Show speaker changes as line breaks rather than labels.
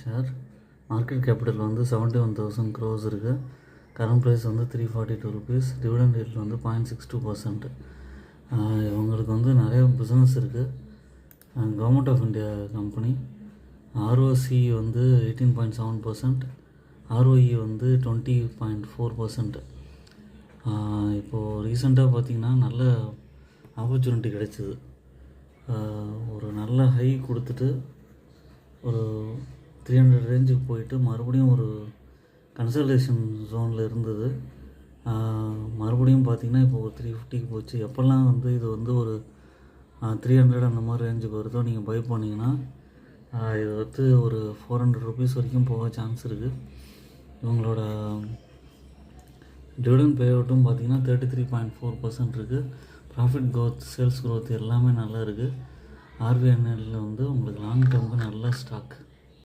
Share. Market capital வந்து 71,000 crores இருக்குது. Current price வந்து 342 rupees. டிவிடெண்ட் ரேட் வந்து 0.62%. இவங்களுக்கு வந்து நிறைய பிஸ்னஸ் இருக்குது. Government of India company. ROC வந்து 18.7%, ROE வந்து 20.4%. இப்போது ரீசெண்டாக பார்த்திங்கன்னா நல்ல ஆப்பர்ச்சுனிட்டி கிடைச்சிது. ஒரு நல்ல ஹை கொடுத்துட்டு ஒரு 300 ரேஞ்சுக்கு போயிட்டு மறுபடியும் ஒரு கன்சல்டேஷன் ஜோனில் இருந்தது. மறுபடியும் பார்த்திங்கன்னா இப்போ ஒரு 350க்கு போச்சு. எப்போல்லாம் வந்து இது வந்து ஒரு 300 அந்த மாதிரி ரேஞ்சுக்கு வருதோ நீங்கள் பை பண்ணிங்கன்னா இது வந்து ஒரு 400 rupees வரைக்கும் போக சான்ஸ் இருக்குது. இவங்களோட டிவிடெண்ட் பே அவுட்டும் பார்த்திங்கன்னா 33.4% இருக்குது. ப்ராஃபிட் க்ரோத், சேல்ஸ் க்ரோத் எல்லாமே நல்லா இருக்குது. RVNL வந்து உங்களுக்கு லாங் டேர்முக்கு நல்ல ஸ்டாக்.